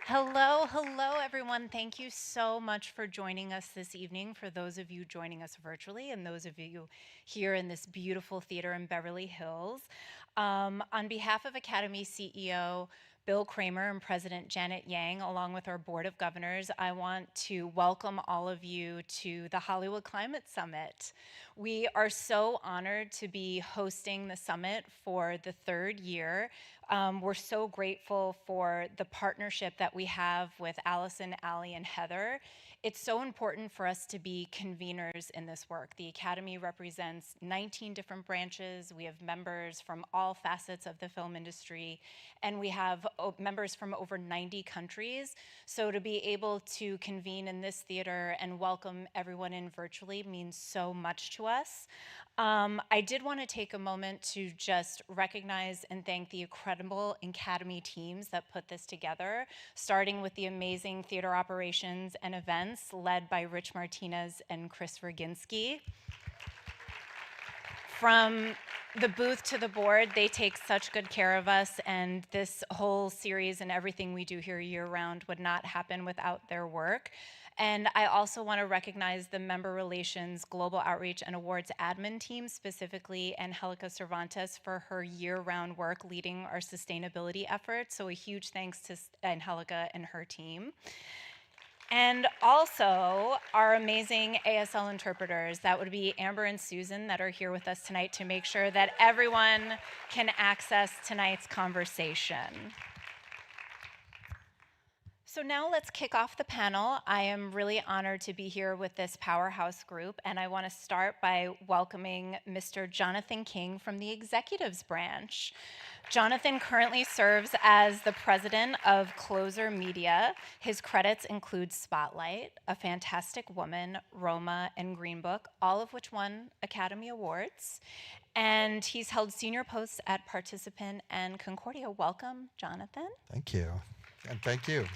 Hello, hello, everyone. Thank you so much for joining us this evening. For those of you joining us virtually, and those of you here in this beautiful theater in Beverly Hills. On behalf of Academy CEO Bill Kramer and President Janet Yang, along with our Board of Governors, I want to welcome all of you to the Hollywood Climate Summit. We are so honored to be hosting the summit for the third year. We're so grateful for the partnership that we have with Allison, Allie, and Heather. It's so important for us to be conveners in this work. The Academy represents 19 different branches. We have members from all facets of the film industry, and we have members from over 90 countries. So to be able to convene in this theater and welcome everyone in virtually means so much to us. I did want to take a moment to just recognize and thank the incredible Academy teams that put this together, starting with the amazing theater operations and events led by Rich Martinez and Chris Roginski. From the booth to the board, they take such good care of us, and this whole series and everything we do here year-round would not happen without their work. And I also want to recognize the Member Relations, Global Outreach, and Awards admin team, specifically Angelica Cervantes for her year-round work leading our sustainability efforts. So a huge thanks to Angelica and her team. And also our amazing ASL interpreters, that would be Amber and Susan, that are here with us tonight to make sure that everyone can access tonight's conversation. So now let's kick off the panel. I am really honored to be here with this powerhouse group, and I want to start by welcoming Mr. Jonathan King from the Executives Branch. Jonathan currently serves as the president of Closer Media. His credits include Spotlight, A Fantastic Woman, Roma, and Green Book, all of which won Academy Awards. And he's held senior posts at Participant and Concordia. Welcome, Jonathan. Thank you. And thank you.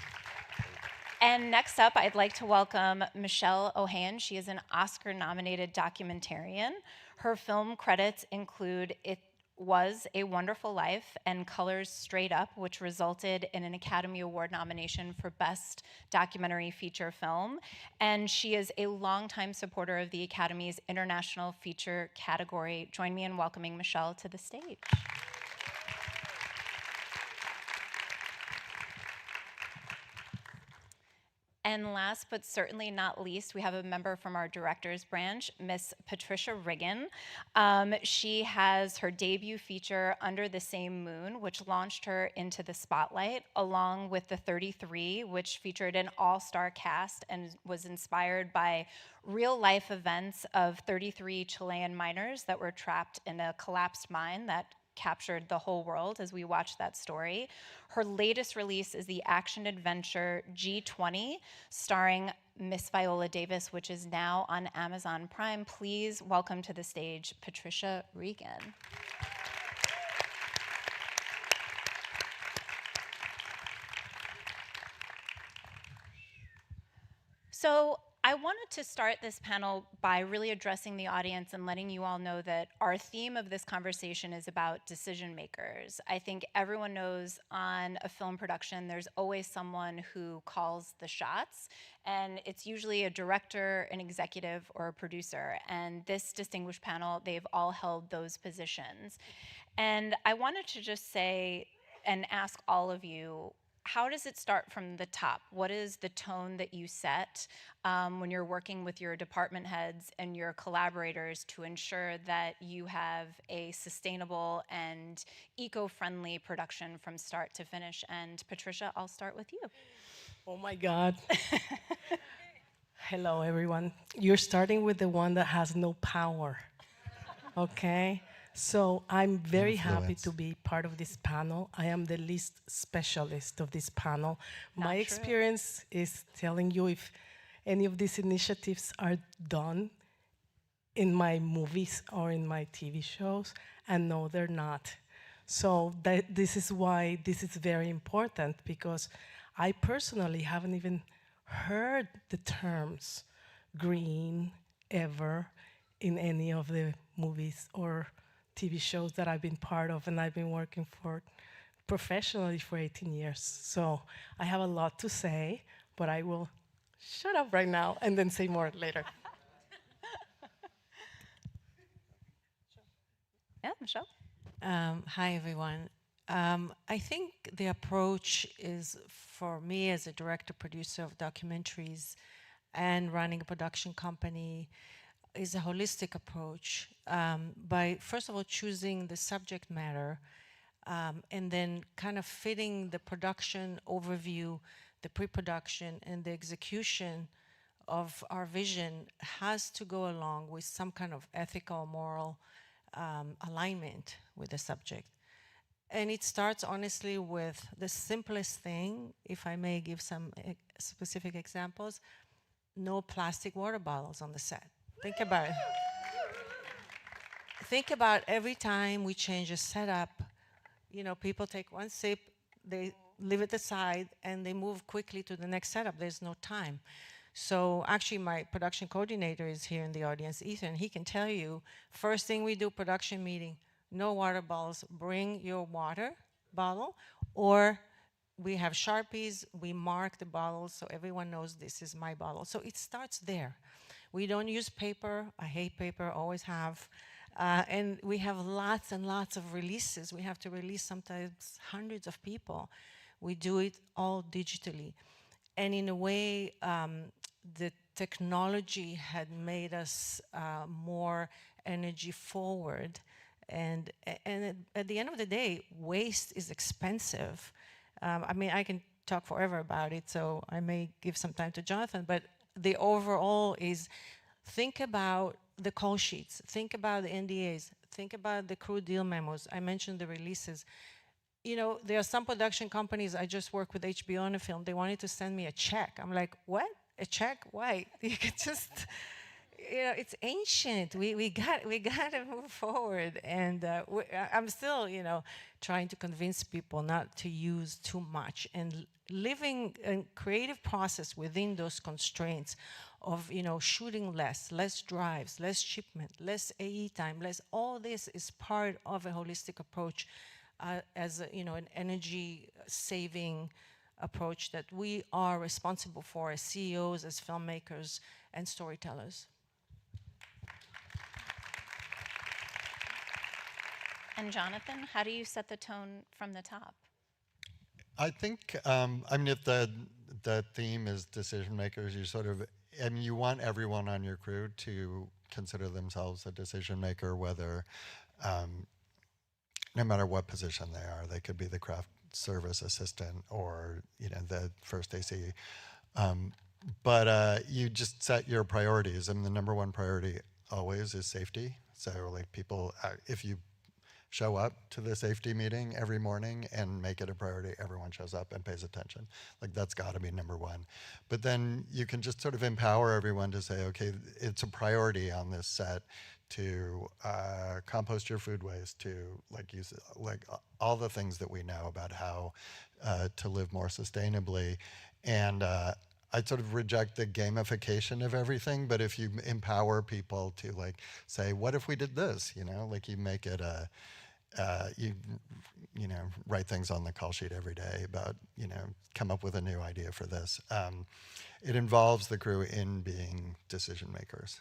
And next up, I'd like to welcome Michèle Ohayon. She is an Oscar-nominated documentarian. Her film credits include It Was a Wonderful Life and Colors Straight Up, which resulted in an Academy Award nomination for Best Documentary Feature Film. And she is a longtime supporter of the Academy's International Feature category. Join me in welcoming Michèle to the stage. And last but certainly not least, we have a member from our directors branch, Miss Patricia Riggen. She has her debut feature, Under the Same Moon, which launched her into the spotlight, along with The 33, which featured an all-star cast and was inspired by real-life events of 33 Chilean miners that were trapped in a collapsed mine that captured the whole world as we watched that story. Her latest release is the action adventure G20, starring Miss Viola Davis, which is now on Amazon Prime. Please welcome to the stage Patricia Riggen. So I wanted to start this panel by really addressing the audience and letting you all know that our theme of this conversation is about decision makers. I think everyone knows on a film production, there's always someone who calls the shots, and it's usually a director, an executive, or a producer. And this distinguished panel, they've all held those positions. And I wanted to just say and ask all of you, how does it start from the top? What is the tone that you set when you're working with your department heads and your collaborators to ensure that you have a sustainable and eco-friendly production from start to finish? And Patricia, I'll start with you. Oh my God. Hello, everyone. You're starting with the one that has no power, okay? So I'm very happy to be part of this panel. I am the least specialist of this panel. My experience is telling you if any of these initiatives are done in my movies or in my TV shows, and no, they're not. So this is why this is very important, because I personally haven't even heard the terms green ever in any of the movies or TV shows that I've been part of, and I've been working for professionally for 18 years. So I have a lot to say, but I will shut up right now and then say more later. Yeah, Michèle? Hi, everyone. I think the approach is, for me as a director producer of documentaries and running a production company, is a holistic approach by, first of all, choosing the subject matter and then kind of fitting the production overview, the pre-production, and the execution of our vision has to go along with some kind of ethical, moral alignment with the subject. And it starts honestly with the simplest thing, if I may give some specific examples: no plastic water bottles on the set. Think about it. Think about every time we change a setup, you know, people take one sip, they leave it aside, and they move quickly to the next setup. There's no time. So actually, my production coordinator is here in the audience, Ethan. He can tell you, first thing we do, production meeting, no water bottles. Bring your water bottle, or we have Sharpies, we mark the bottles so everyone knows this is my bottle. So it starts there. We don't use paper. I hate paper, always have. And we have lots and lots of releases. We have to release sometimes hundreds of people. We do it all digitally. And in a way, the technology had made us more energy forward. And at the end of the day, waste is expensive. I mean, I can talk forever about it, so I may give some time to Jonathan, but the overall is, think about the call sheets, think about the NDAs, think about the crew deal memos. I mentioned the releases. You know, there are some production companies, I just worked with HBO on a film, they wanted to send me a check. I'm like, what? A check? Why? You could just, you know, it's ancient. We got to move forward. And I'm still, you know, trying to convince people not to use too much and living a creative process within those constraints of, you know, shooting less drives, less shipment, less AE time, less. All this is part of a holistic approach as a, you know, an energy saving approach that we are responsible for as CEOs, as filmmakers, and storytellers. And Jonathan, how do you set the tone from the top? I think, I mean, if the theme is decision makers, you sort of, I mean, you want everyone on your crew to consider themselves a decision maker, whether, no matter what position they are. They could be the craft service assistant or, you know, the first AC. But you just set your priorities. I mean, the number one priority always is safety. So like people, if you show up to the safety meeting every morning and make it a priority, everyone shows up and pays attention. Like that's gotta be number one. But then you can just sort of empower everyone to say, okay, it's a priority on this set to compost your food waste, to like use like all the things that we know about how to live more sustainably. And I sort of reject the gamification of everything, but if you empower people to like say, what if we did this? You know, like you make it a, you know, write things on the call sheet every day about, you know, come up with a new idea for this. It involves the crew in being decision makers,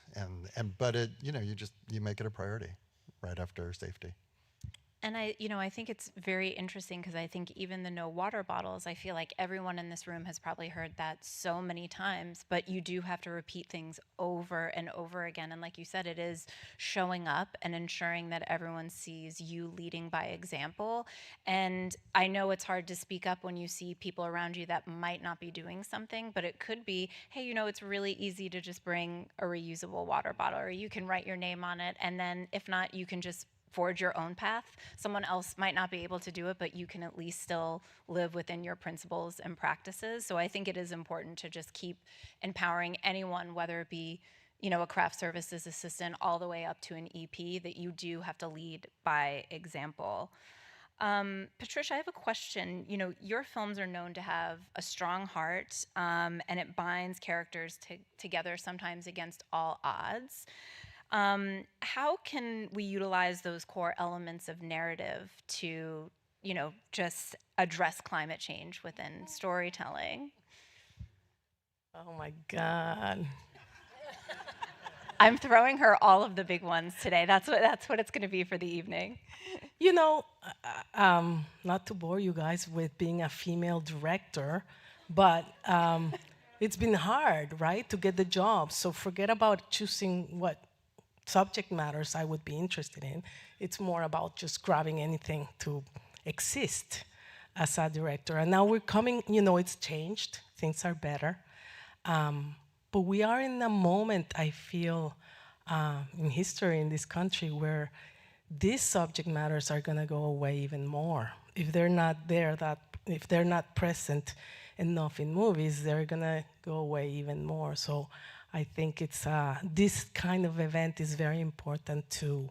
but it, you know, you make it a priority right after safety. And I think it's very interesting because I think even the no water bottles, I feel like everyone in this room has probably heard that so many times, but you do have to repeat things over and over again. And like you said, it is showing up and ensuring that everyone sees you leading by example. And I know it's hard to speak up when you see people around you that might not be doing something, but it could be, hey, you know, it's really easy to just bring a reusable water bottle, or you can write your name on it. And then if not, you can just forge your own path. Someone else might not be able to do it, but you can at least still live within your principles and practices. So I think it is important to just keep empowering anyone, whether it be, you know, a craft services assistant all the way up to an EP, that you do have to lead by example. Patricia, I have a question. You know, your films are known to have a strong heart, and it binds characters together, sometimes against all odds. How can we utilize those core elements of narrative to just address climate change within storytelling? Oh my God. I'm throwing her all of the big ones today. That's what it's going to be for the evening. You know, not to bore you guys with being a female director, but it's been hard, right, to get the job. So forget about choosing what subject matters I would be interested in. It's more about just grabbing anything to exist as a director. And now we're coming, it's changed, things are better. But we are in a moment, I feel, in history in this country where these subject matters are going to go away even more. If they're not there, if they're not present enough in movies, they're going to go away even more. So I think it's this kind of event is very important to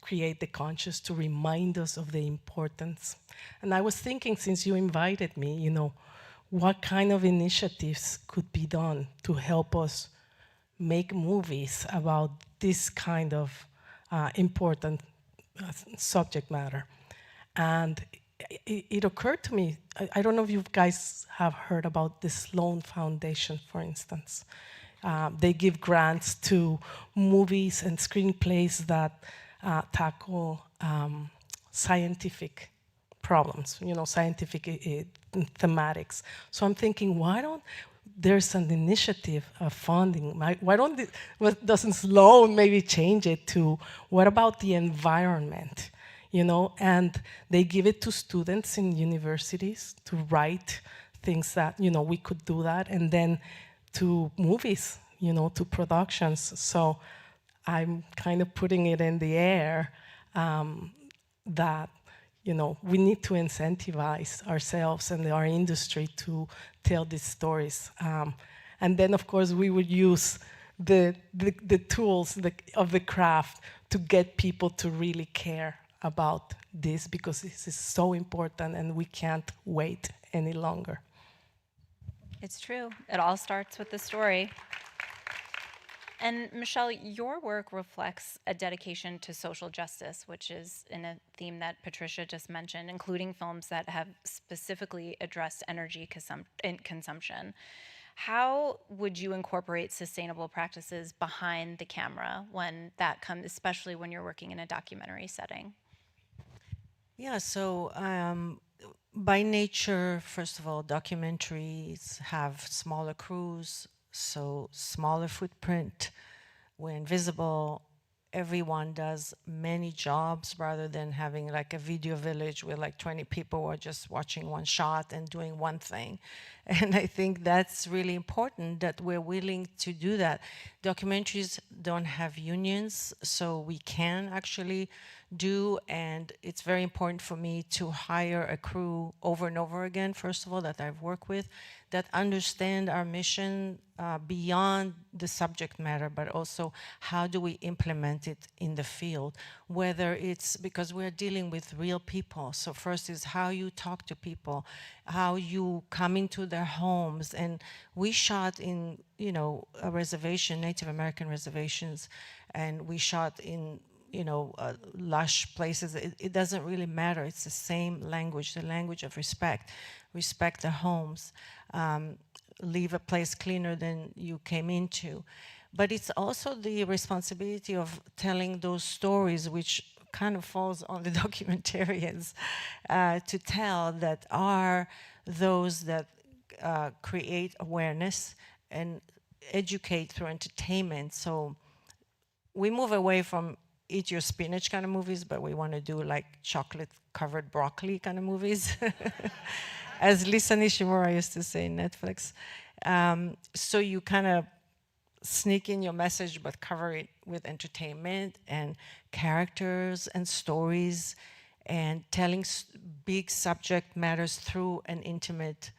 create the conscious, to remind us of the importance. And I was thinking, since you invited me, what kind of initiatives could be done to help us make movies about this kind of important subject matter. And it occurred to me, I don't know if you guys have heard about the Sloan Foundation, for instance. They give grants to movies and screenplays that tackle scientific problems, scientific thematics. So I'm thinking, why don't there's an initiative of funding? Why doesn't Sloan maybe change it to what about the environment? And they give it to students in universities to write things that, we could do that, and then to movies, to productions. So I'm kind of putting it in the air that we need to incentivize ourselves and our industry to tell these stories. And then, of course, we would use the tools of the craft to get people to really care about this, because this is so important and we can't wait any longer. It's true. It all starts with the story. And Michèle, your work reflects a dedication to social justice, which is in a theme that Patricia just mentioned, including films that have specifically addressed energy consumption. How would you incorporate sustainable practices behind the camera when that comes, especially when you're working in a documentary setting? Yeah, so by nature, first of all, documentaries have smaller crews, so smaller footprint. We're invisible. Everyone does many jobs rather than having like a video village where like 20 people are just watching one shot and doing one thing. And I think that's really important that we're willing to do that. Documentaries don't have unions, so we can actually do, and it's very important for me to hire a crew over and over again, first of all, that I've worked with, that understand our mission beyond the subject matter, but also how do we implement it in the field, whether it's because we're dealing with real people. So first is how you talk to people, how you come into their homes. And we shot in, a reservation, Native American reservations, and we shot in lush places. It doesn't really matter. It's the same language, the language of respect. Respect the homes. Leave a place cleaner than you came into. But it's also the responsibility of telling those stories, which kind of falls on the documentarians to tell, that are those that create awareness and educate through entertainment. So we move away from eat your spinach kind of movies, but we want to do like chocolate covered broccoli kind of movies. As Lisa Nishimura used to say in Netflix. So you kind of sneak in your message, but cover it with entertainment and characters and stories, and telling big subject matters through an intimate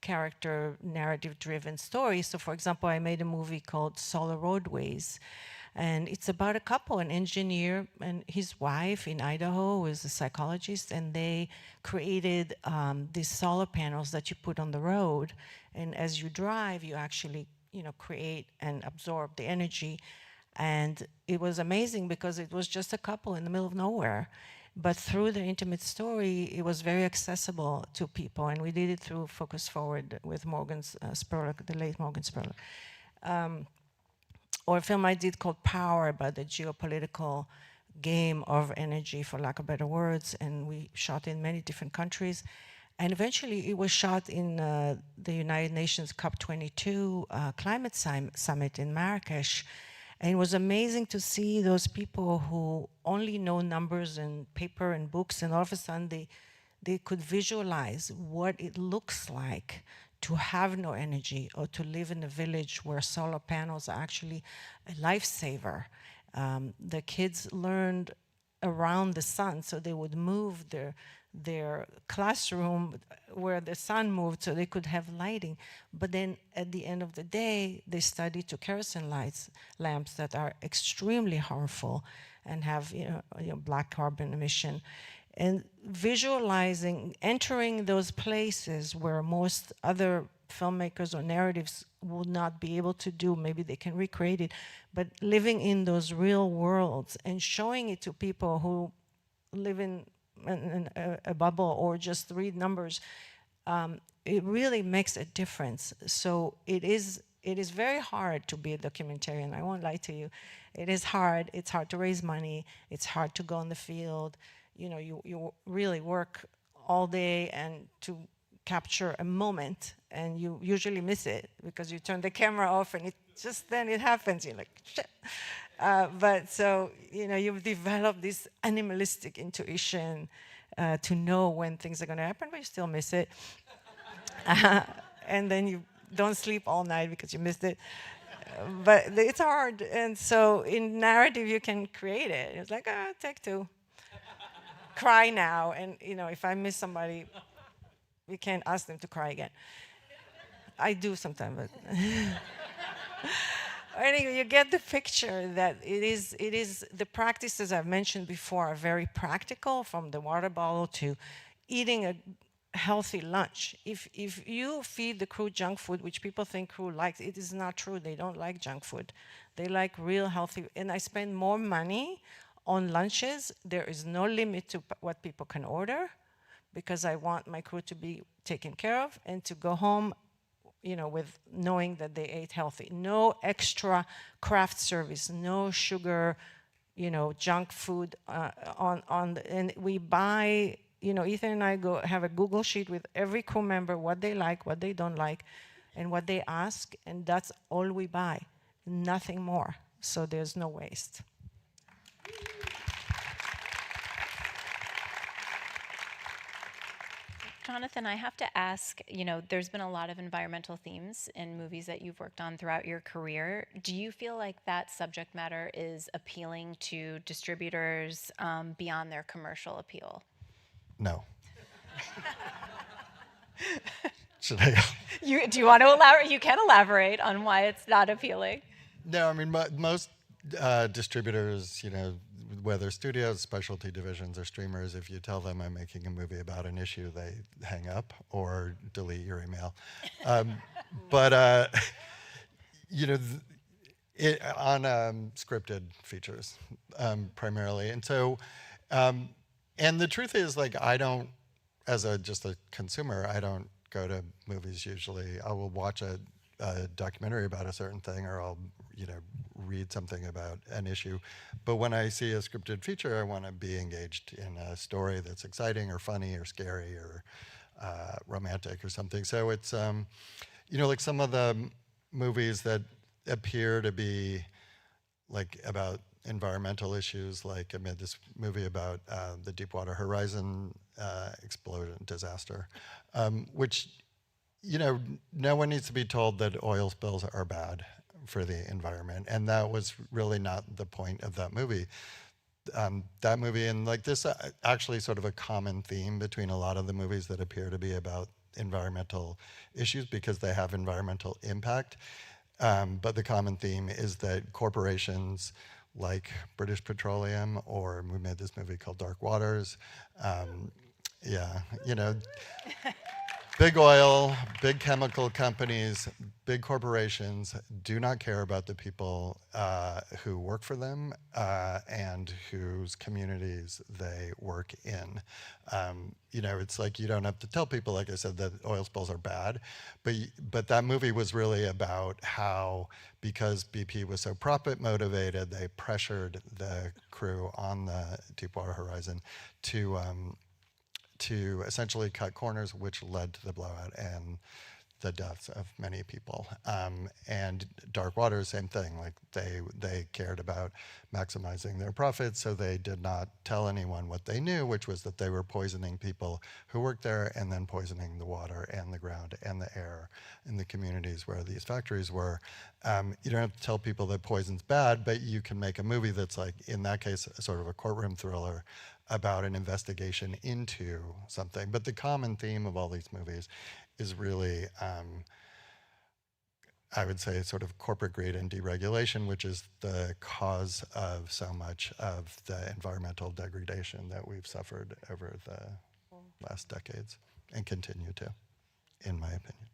character narrative-driven story. So for example, I made a movie called Solar Roadways, and it's about a couple, an engineer and his wife in Idaho, who is a psychologist, and they created these solar panels that you put on the road. And as you drive, you actually, create and absorb the energy. And it was amazing because it was just a couple in the middle of nowhere. But through the intimate story, it was very accessible to people, and we did it through Focus Forward with Morgan Spurlock, the late Morgan Spurlock. Or a film I did called Power, about the geopolitical game of energy, for lack of better words, and we shot in many different countries. And eventually it was shot in the United Nations COP22 climate summit in Marrakesh. And it was amazing to see those people who only know numbers and paper and books, and all of a sudden they could visualize what it looks like to have no energy, or to live in a village where solar panels are actually a lifesaver. The kids learned around the sun, so they would move their classroom where the sun moved so they could have lighting. But then at the end of the day, they studied to kerosene lamps that are extremely harmful and have black carbon emission. And visualizing, entering those places where most other filmmakers or narratives would not be able to do, maybe they can recreate it, but living in those real worlds and showing it to people who live in a bubble or just read numbers, it really makes a difference. So it is very hard to be a documentarian. I won't lie to you. It is hard. It's hard to raise money. It's hard to go in the field. You really work all day and to capture a moment, and you usually miss it because you turn the camera off and then it happens. You're like, shit. But so, you've developed this animalistic intuition to know when things are going to happen, but you still miss it. And then you don't sleep all night because you missed it. But it's hard. And so in narrative, you can create it. It's like, take two. Cry now. And, if I miss somebody, we can't ask them to cry again. I do sometimes, but... Anyway, you get the picture that it is the practices I've mentioned before are very practical, from the water bottle to eating a healthy lunch. If you feed the crew junk food, which people think crew likes, it is not true. They don't like junk food. They like real healthy, and I spend more money on lunches. There is no limit to what people can order, because I want my crew to be taken care of and to go home with knowing that they ate healthy. No extra craft service, no sugar, junk food and we buy, Ethan and I have a Google sheet with every crew member, what they like, what they don't like, and what they ask, and that's all we buy, nothing more. So there's no waste. Jonathan, I have to ask, there's been a lot of environmental themes in movies that you've worked on throughout your career. Do you feel like that subject matter is appealing to distributors beyond their commercial appeal? No. Should I? Do you want to elaborate? You can elaborate on why it's not appealing. No, I mean, most distributors, whether studios, specialty divisions, or streamers, if you tell them I'm making a movie about an issue, they hang up or delete your email. But on scripted features primarily, and so, and the truth is, like, I don't, as just a consumer, I don't go to movies usually. I will watch a documentary about a certain thing, or I'll read something about an issue. But when I see a scripted feature, I want to be engaged in a story that's exciting or funny or scary or romantic or something. So it's like some of the movies that appear to be like about environmental issues, like I made this movie about the Deepwater Horizon explosion disaster, which no one needs to be told that oil spills are bad for the environment, and that was really not the point of that movie. That movie, and like this, actually sort of a common theme between a lot of the movies that appear to be about environmental issues because they have environmental impact. But the common theme is that corporations like British Petroleum, or we made this movie called Dark Waters, big oil, big chemical companies, big corporations do not care about the people who work for them and whose communities they work in. It's like you don't have to tell people, like I said, that oil spills are bad, but that movie was really about how, because BP was so profit motivated, they pressured the crew on the Deepwater Horizon to essentially cut corners, which led to the blowout and the deaths of many people. And Dark Water, same thing. Like they cared about maximizing their profits, so they did not tell anyone what they knew, which was that they were poisoning people who worked there, and then poisoning the water and the ground and the air in the communities where these factories were. You don't have to tell people that poison's bad, but you can make a movie that's like, in that case, sort of a courtroom thriller about an investigation into something. But the common theme of all these movies is really, I would say, sort of corporate greed and deregulation, which is the cause of so much of the environmental degradation that we've suffered over the last decades and continue to, in my opinion.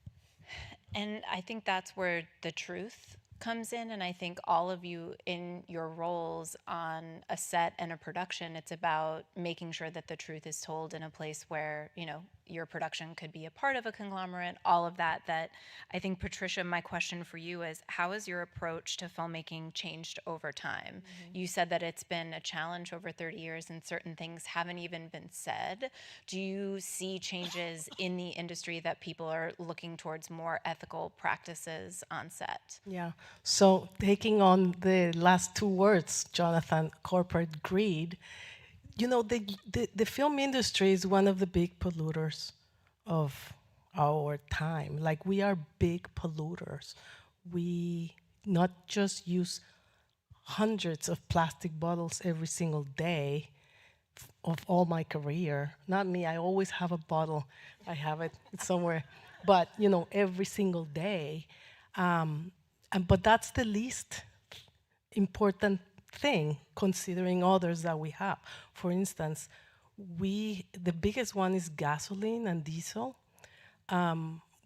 And I think that's where the truth comes in. And I think all of you in your roles on a set and a production, it's about making sure that the truth is told in a place where, your production could be a part of a conglomerate, all of that. That I think, Patricia, my question for you is, how has your approach to filmmaking changed over time? Mm-hmm. You said that it's been a challenge over 30 years and certain things haven't even been said. Do you see changes in the industry that people are looking towards more ethical practices on set? Yeah. So taking on the last two words, Jonathan, corporate greed, the film industry is one of the big polluters of our time. Like, we are big polluters. We not just use hundreds of plastic bottles every single day of all my career. Not me, I always have a bottle. I have it somewhere. But, every single day. But that's the least important thing, considering others that we have. For instance, the biggest one is gasoline and diesel.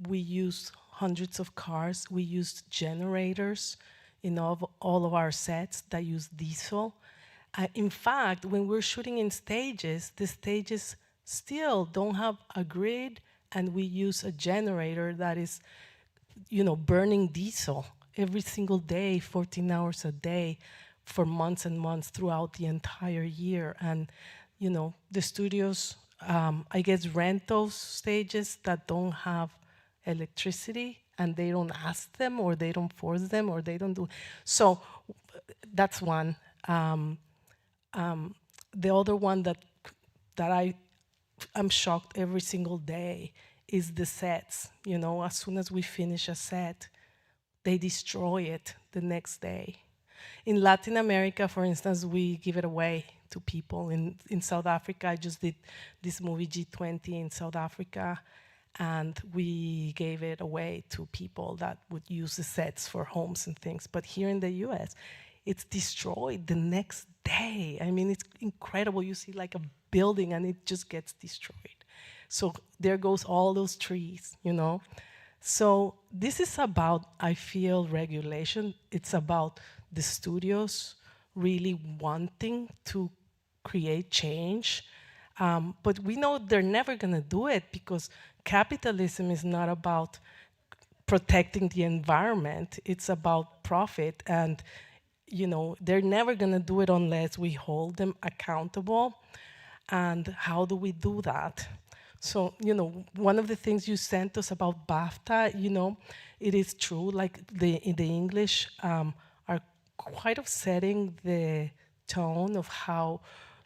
We use hundreds of cars. We use generators in all of our sets that use diesel. In fact, when we're shooting in stages, the stages still don't have a grid, and we use a generator that is, burning diesel every single day, 14 hours a day, for months and months throughout the entire year. And, the studios, I guess, rent those stages that don't have electricity, and they don't ask them, or they don't force them, or they don't do. So that's one. The other one that I'm shocked every single day is the sets. As soon as we finish a set, they destroy it the next day. In Latin America, for instance, we give it away to people. In South Africa, I just did this movie G20 in South Africa, and we gave it away to people that would use the sets for homes and things. But here in the US, it's destroyed the next day. I mean, it's incredible. You see like a building and it just gets destroyed. So there goes all those trees, So this is about, I feel, regulation. It's about the studios really wanting to create change. But we know they're never going to do it, because capitalism is not about protecting the environment. It's about profit. And, they're never going to do it unless we hold them accountable. And how do we do that? So, one of the things you sent us about BAFTA, it is true, like the English are quite of setting the tone of how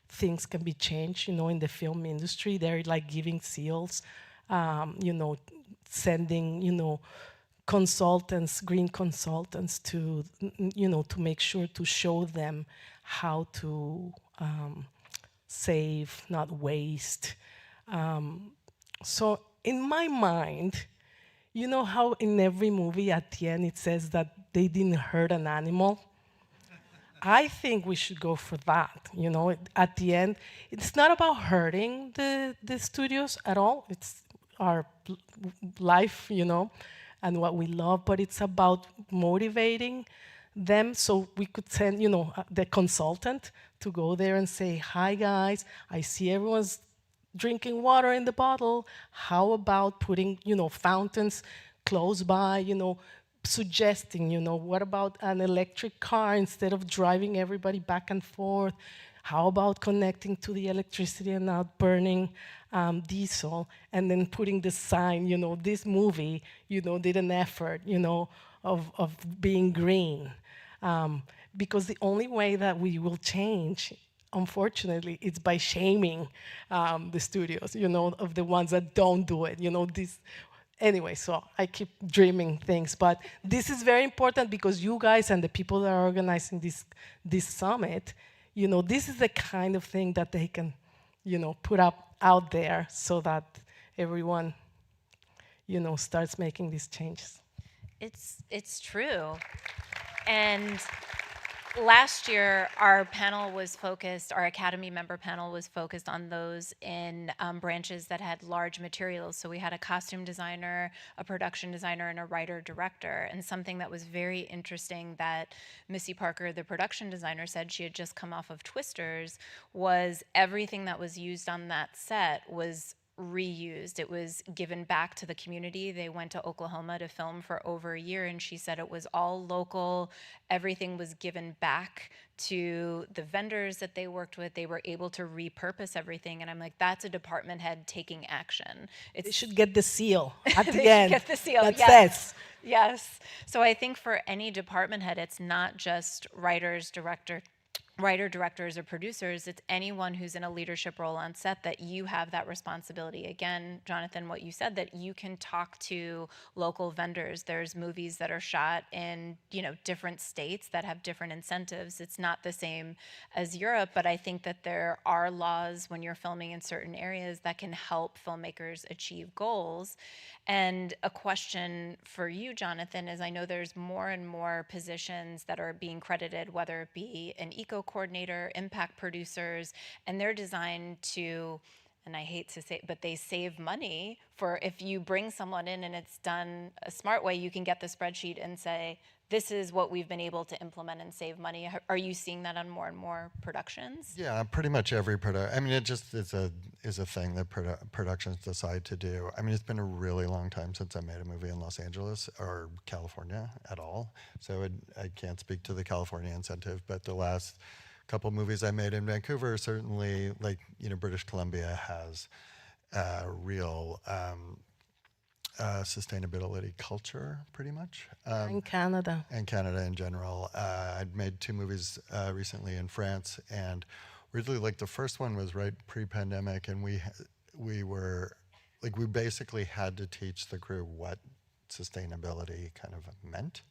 things can be changed, in the film industry. They're like giving seals, sending, consultants, green consultants to, to make sure to show them how to save, not waste. So in my mind, how in every movie at the end it says that they didn't hurt an animal? I think we should go for that. At the end, it's not about hurting the studios at all. It's our life, and what we love, but it's about motivating them so we could send, the consultant to go there and say, hi guys, I see everyone's drinking water in the bottle. How about putting, fountains close by, suggesting, what about an electric car instead of driving everybody back and forth? How about connecting to the electricity and not burning diesel? And then putting the sign, this movie, did an effort, of being green. Because the only way that we will change, unfortunately, it's by shaming the studios, of the ones that don't do it. Anyway, so I keep dreaming things, but this is very important because you guys and the people that are organizing this summit, this is the kind of thing that they can, put up out there so that everyone, starts making these changes. It's true. And last year, our panel was focused, our Academy member panel was focused on those in branches that had large materials. So we had a costume designer, a production designer, and a writer-director. And something that was very interesting that Missy Parker, the production designer, said, she had just come off of Twisters, was everything that was used on that set was reused. It was given back to the community. They went to Oklahoma to film for over a year, and she said it was all local. Everything was given back to the vendors that they worked with. They were able to repurpose everything, and I'm like, that's a department head taking action. They should get the seal at the they end. Should get the seal. That Yes. says. Yes. So I think for any department head, it's not just writers, directors, or producers, it's anyone who's in a leadership role on set that you have that responsibility. Again, Jonathan, what you said, that you can talk to local vendors. There's movies that are shot in, different states that have different incentives. It's not the same as Europe, but I think that there are laws when you're filming in certain areas that can help filmmakers achieve goals. And a question for you, Jonathan, is I know there's more and more positions that are being credited, whether it be an eco coordinator, impact producers, and they're designed to, and I hate to say it, but they save money for if you bring someone in and it's done a smart way, you can get the spreadsheet and say, this is what we've been able to implement and save money. Are you seeing that on more and more productions? Yeah, pretty much every product. I mean, it just is a thing that productions decide to do. I mean, it's been a really long time since I made a movie in Los Angeles or California at all. So I can't speak to the California incentive, but the last couple movies I made in Vancouver, certainly, British Columbia has a real sustainability culture, pretty much. And Canada. And Canada in general. I'd made 2 movies recently in France, and really, the first one was right pre-pandemic, and we basically had to teach the crew what sustainability kind of meant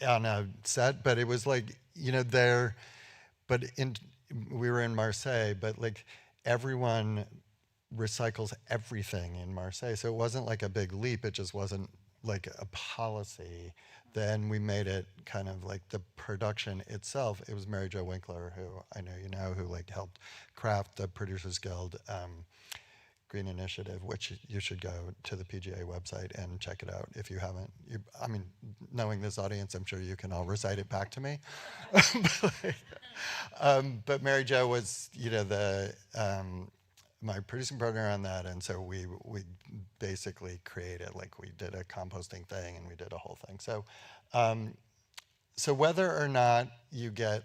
on a set, but it was we were in Marseille, but everyone recycles everything in Marseille. So it wasn't like a big leap. It just wasn't like a policy. Then we made it kind of like the production itself. It was Mary Jo Winkler, who I know you know, who helped craft the Producers Guild Green Initiative, which you should go to the PGA website and check it out if you haven't. Knowing this audience, I'm sure you can all recite it back to me. But Mary Jo was, my producing partner on that, and so we basically created, we did a composting thing and we did a whole thing. So whether or not you get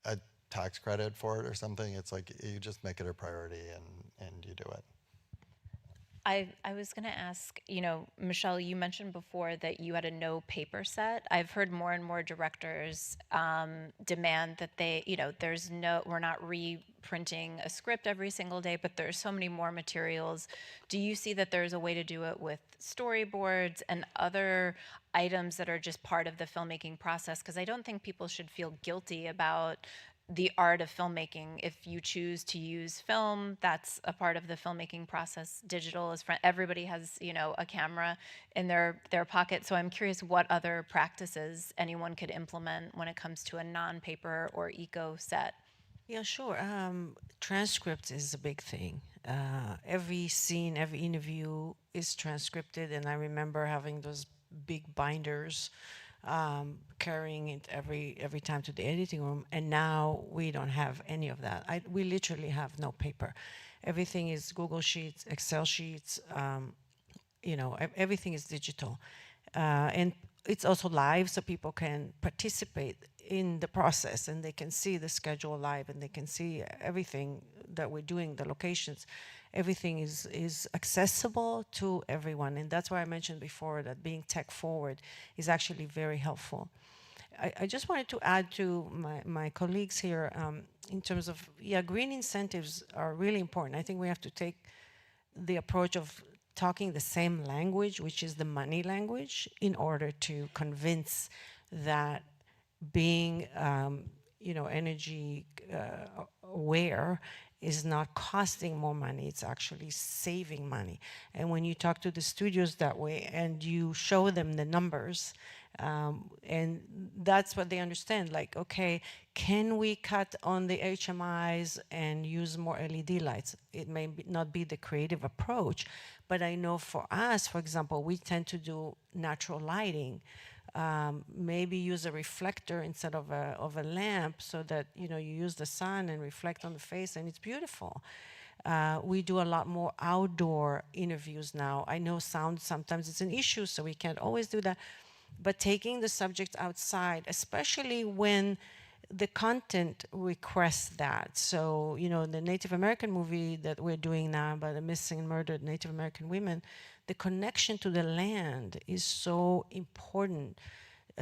a tax credit for it or something, it's you just make it a priority and you do it. I was going to ask, Michèle, you mentioned before that you had a no paper set. I've heard more and more directors demand that we're not reprinting a script every single day, but there's so many more materials. Do you see that there's a way to do it with storyboards and other items that are just part of the filmmaking process? Because I don't think people should feel guilty about the art of filmmaking. If you choose to use film, that's a part of the filmmaking process. Digital is everybody has, a camera in their pocket. So I'm curious what other practices anyone could implement when it comes to a non-paper or eco set. Yeah, sure. Transcript is a big thing. Every scene, every interview is transcripted, and I remember having those big binders, carrying it every time to the editing room. And now we don't have any of that. We literally have no paper. Everything is Google Sheets, Excel sheets. Everything is digital, and it's also live, so people can participate in the process, and they can see the schedule live, and they can see everything that we're doing, the locations. Everything is accessible to everyone, and that's why I mentioned before that being tech forward is actually very helpful. I just wanted to add to my colleagues here, in terms of, yeah, green incentives are really important. I think we have to take the approach of talking the same language, which is the money language, in order to convince that being, energy aware is not costing more money, it's actually saving money. And when you talk to the studios that way and you show them the numbers, and that's what they understand, like, okay, can we cut on the HMIs and use more LED lights? It may not be the creative approach, but I know for us, for example, we tend to do natural lighting. Maybe use a reflector instead of a lamp, so that you use the sun and reflect on the face, and it's beautiful. We do a lot more outdoor interviews now. I know sound sometimes it's an issue, so we can't always do that. But taking the subject outside, especially when the content requests that. So, the Native American movie that we're doing now about the missing and murdered Native American women, the connection to the land is so important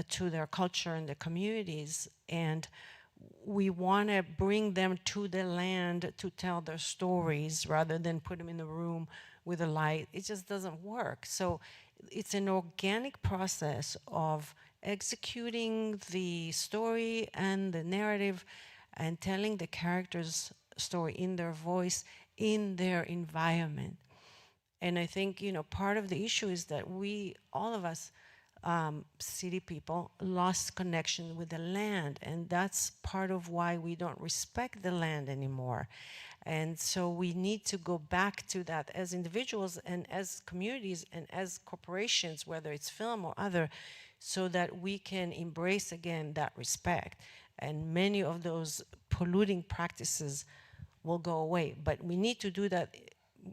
to their culture and their communities. And we want to bring them to the land to tell their stories rather than put them in a room with a light. It just doesn't work. So it's an organic process of executing the story and the narrative and telling the characters' story in their voice, in their environment. And I think, part of the issue is that we, all of us, city people, lost connection with the land. And that's part of why we don't respect the land anymore. And so we need to go back to that as individuals and as communities and as corporations, whether it's film or other, so that we can embrace again that respect. And many of those polluting practices will go away. But we need to do that,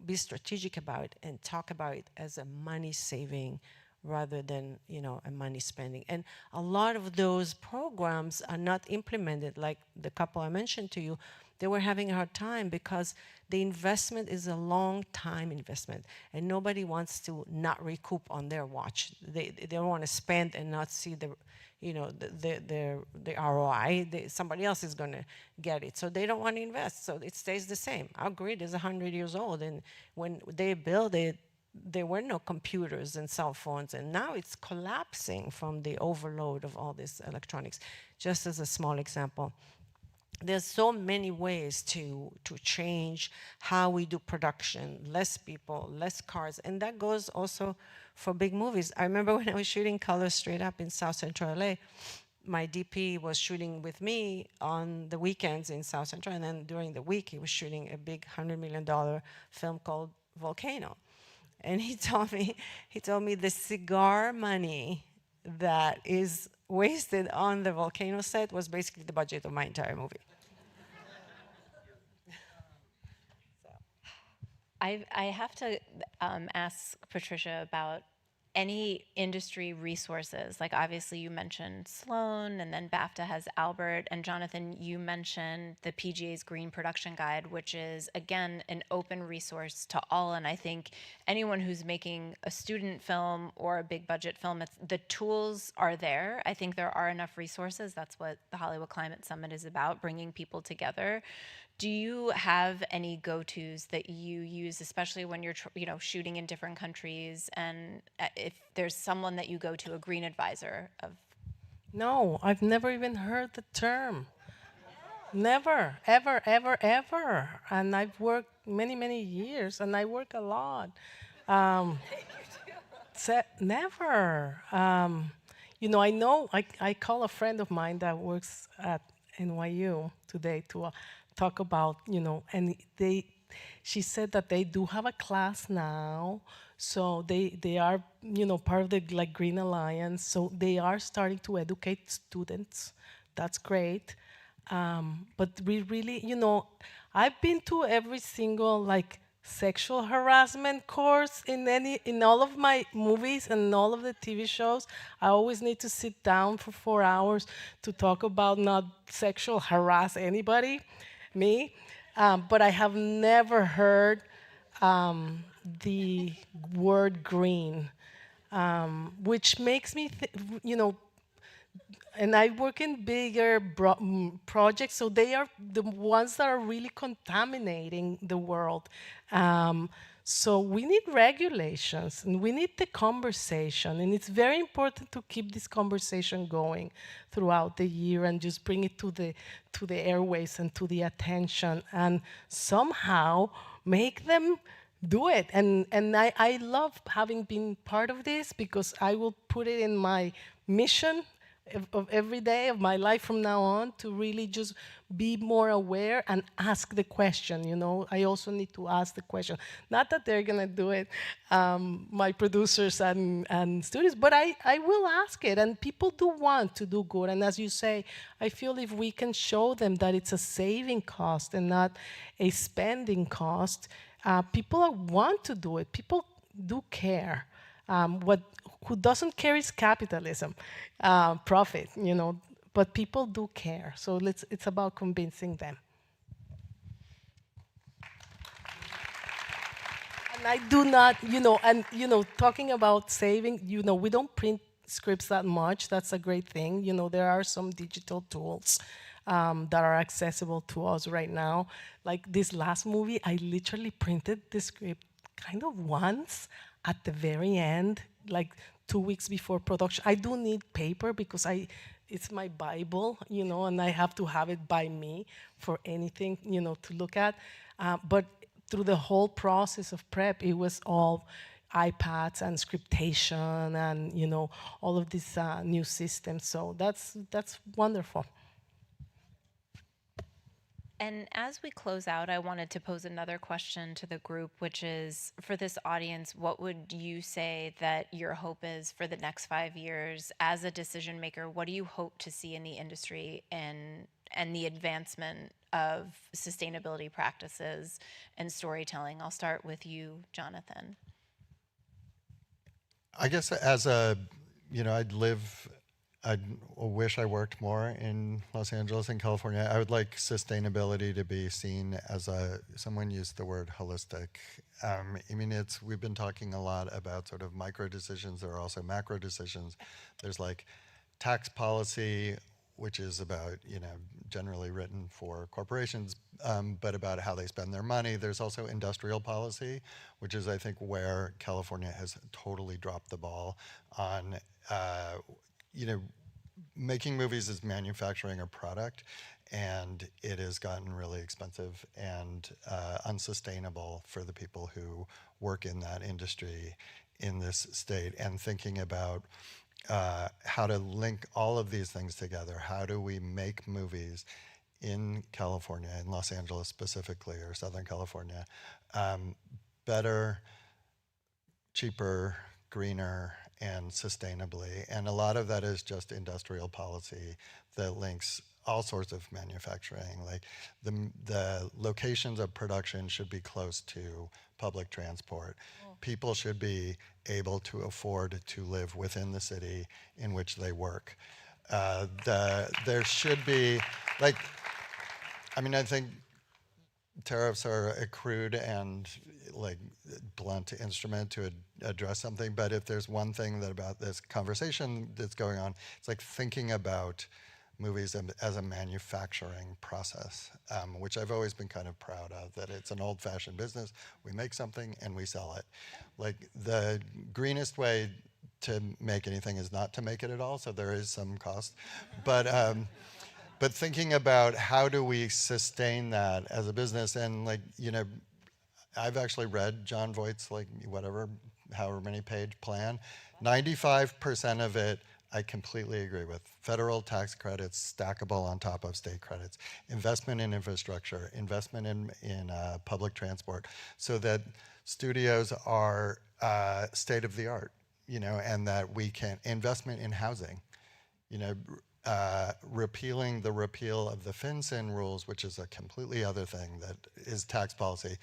be strategic about it, and talk about it as a money saving rather than a money spending. And a lot of those programs are not implemented, like the couple I mentioned to you. They were having a hard time because the investment is a long time investment, and nobody wants to not recoup on their watch. They don't want to spend and not see the ROI. Somebody else is going to get it, so they don't want to invest. So it stays the same. Our grid is 100 years old, and when they built it, there were no computers and cell phones, and now it's collapsing from the overload of all this electronics. Just as a small example. There's so many ways to change how we do production. Less people, less cars, and that goes also for big movies. I remember when I was shooting Color Straight Up in South Central LA, my DP was shooting with me on the weekends in South Central, and then during the week he was shooting a big $100 million film called Volcano. And he told me the cigar money that is wasted on the Volcano set was basically the budget of my entire movie. I have to ask Patricia about any industry resources. Like, obviously you mentioned Sloan, and then BAFTA has Albert, and Jonathan, you mentioned the PGA's Green Production Guide, which is, again, an open resource to all. And I think anyone who's making a student film or a big budget film, the tools are there. I think there are enough resources. That's what the Hollywood Climate Summit is about, bringing people together. Do you have any go-tos that you use, especially when you're shooting in different countries, and if there's someone that you go to, a green advisor of? No, I've never even heard the term. Never, ever, ever, ever. And I've worked many, many years, and I work a lot. Never. I call a friend of mine that works at NYU today to talk about, and she said that they do have a class now, so they are, part of the like Green Alliance, so they are starting to educate students. That's great. But we really, I've been to every single like sexual harassment course in all of my movies and all of the TV shows. I always need to sit down for 4 hours to talk about not sexual harass anybody, me. But I have never heard the word green, which makes me, and I work in bigger projects, so they are the ones that are really contaminating the world. So we need regulations, and we need the conversation, and it's very important to keep this conversation going throughout the year and just bring it to the airways and to the attention, and somehow make them do it. And I love having been part of this, because I will put it in my mission of every day of my life from now on, to really just be more aware and ask the question. I also need to ask the question. Not that they're gonna do it, my producers and students, but I will ask it, and people do want to do good. And as you say, I feel if we can show them that it's a saving cost and not a spending cost, people want to do it. People do care. Who doesn't care is capitalism, profit, but people do care. So it's about convincing them. And I do not, talking about saving, we don't print scripts that much. That's a great thing. There are some digital tools that are accessible to us right now. Like this last movie, I literally printed the script kind of once at the very end, like 2 weeks before production. I do need paper because it's my Bible, and I have to have it by me for anything, to look at. But through the whole process of prep, it was all iPads and scriptation and, all of these new systems. So that's wonderful. And as we close out, I wanted to pose another question to the group, which is, for this audience, what would you say that your hope is for the next 5 years as a decision maker? What do you hope to see in the industry and the advancement of sustainability practices and storytelling? I'll start with you, Jonathan. I guess I wish I worked more in Los Angeles and California. I would like sustainability to be seen as someone used the word holistic. We've been talking a lot about sort of micro decisions. There are also macro decisions. There's like tax policy, which is about, generally written for corporations, but about how they spend their money. There's also industrial policy, which is, I think, where California has totally dropped the ball on, making movies is manufacturing a product, and it has gotten really expensive and unsustainable for the people who work in that industry in this state. And thinking about how to link all of these things together. How do we make movies in California, in Los Angeles specifically, or Southern California, better, cheaper, greener, and sustainably? And a lot of that is just industrial policy that links all sorts of manufacturing. Like the locations of production should be close to public transport. People should be able to afford to live within the city in which they work. There should be, I think tariffs are a crude and blunt instrument to address something, but if there's one thing about this conversation that's going on, it's like thinking about movies as a manufacturing process, which I've always been kind of proud of, that it's an old-fashioned business. We make something and we sell it. The greenest way to make anything is not to make it at all, so there is some cost. But thinking about how do we sustain that as a business, and I've actually read Jon Voight's however many page plan. 95% of it I completely agree with. Federal tax credits stackable on top of state credits, investment in infrastructure, investment in public transport, so that studios are state of the art, and that we can, investment in housing, repealing the repeal of the FinCEN rules, which is a completely other thing that is tax policy.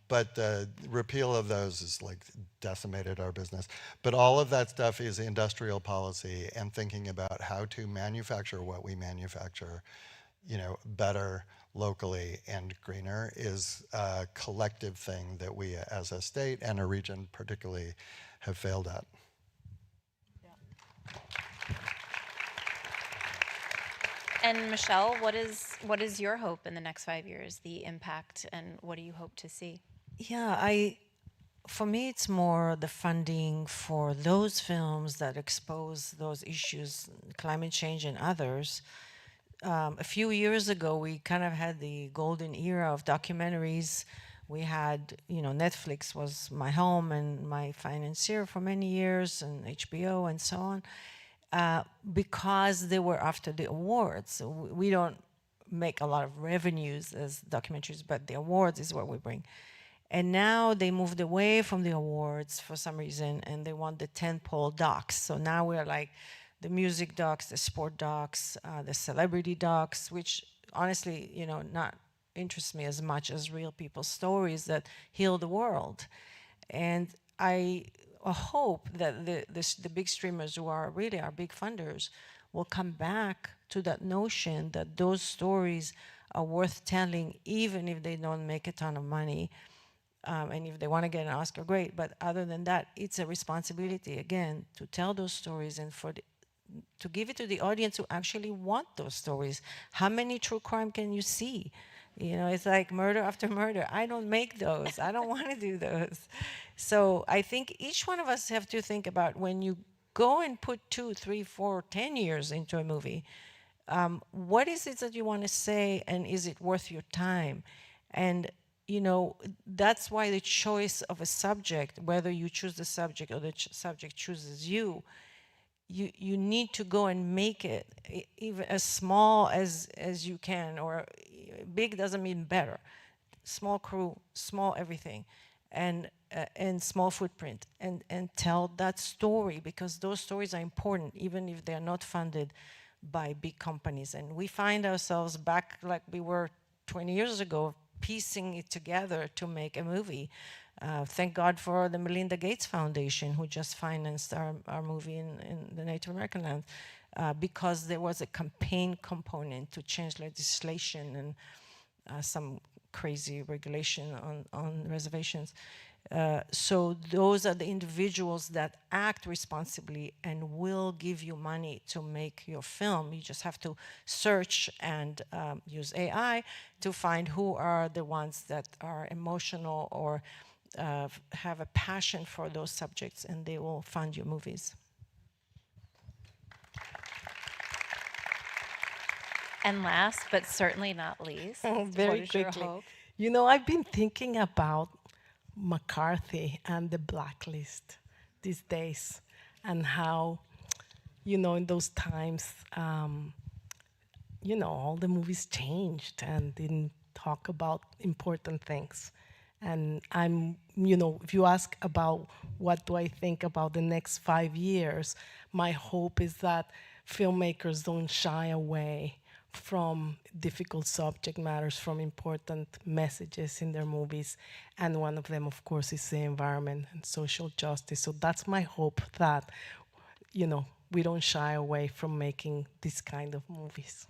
But the repeal of those is like decimated our business. But all of that stuff is industrial policy and thinking about how to manufacture what we manufacture, better locally and greener is a collective thing that we as a state and a region particularly have failed at. And Michèle, what is your hope in the next 5 years, the impact, and what do you hope to see? Yeah, for me, it's more the funding for those films that expose those issues, climate change and others. A few years ago, we kind of had the golden era of documentaries. We had, Netflix was my home and my financier for many years, and HBO and so on. Because they were after the awards. So we don't make a lot of revenues as documentaries, but the awards is what we bring. And now they moved away from the awards for some reason, and they want the tentpole docs. So now we're like the music docs, the sport docs, the celebrity docs, which honestly, not interest me as much as real people's stories that heal the world. And I hope that the big streamers, who are really our big funders, will come back to that notion that those stories are worth telling, even if they don't make a ton of money. And if they want to get an Oscar, great. But other than that, it's a responsibility, again, to tell those stories and to give it to the audience who actually want those stories. How many true crime can you see? It's like murder after murder. I don't make those. I don't want to do those. So I think each one of us have to think about, when you go and put 2, 3, 4, 10 years into a movie, what is it that you want to say, and is it worth your time? And that's why the choice of a subject, whether you choose the subject or the subject chooses you need to go and make it even as small as you can, or big doesn't mean better. Small crew, small everything, and small footprint, and tell that story, because those stories are important, even if they're not funded by big companies. And we find ourselves back like we were 20 years ago, piecing it together to make a movie. Thank God for the Melinda Gates Foundation, who just financed our movie in the Native American land, because there was a campaign component to change legislation and some crazy regulation on reservations. So those are the individuals that act responsibly and will give you money to make your film. You just have to search and use AI to find who are the ones that are emotional or have a passion for those subjects, and they will fund your movies. And last, but certainly not least, Very what is your quickly. hope? I've been thinking about McCarthy and the blacklist these days, and how, in those times, all the movies changed and didn't talk about important things. And I'm, if you ask about what do I think about the next 5 years, my hope is that filmmakers don't shy away from difficult subject matters, from important messages in their movies. And one of them, of course, is the environment and social justice. So that's my hope, that, we don't shy away from making this kind of movies.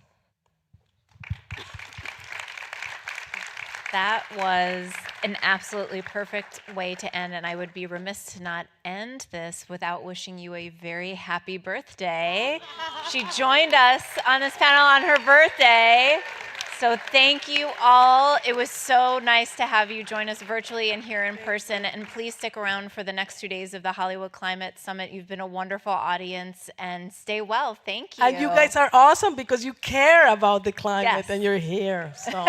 That was an absolutely perfect way to end, and I would be remiss to not end this without wishing you a very happy birthday. She joined us on this panel on her birthday, so thank you all. It was so nice to have you join us virtually and here in person, and please stick around for the next 2 days of the Hollywood Climate Summit. You've been a wonderful audience, and stay well. Thank you. And you guys are awesome because you care about the climate, Yes. and you're here. So.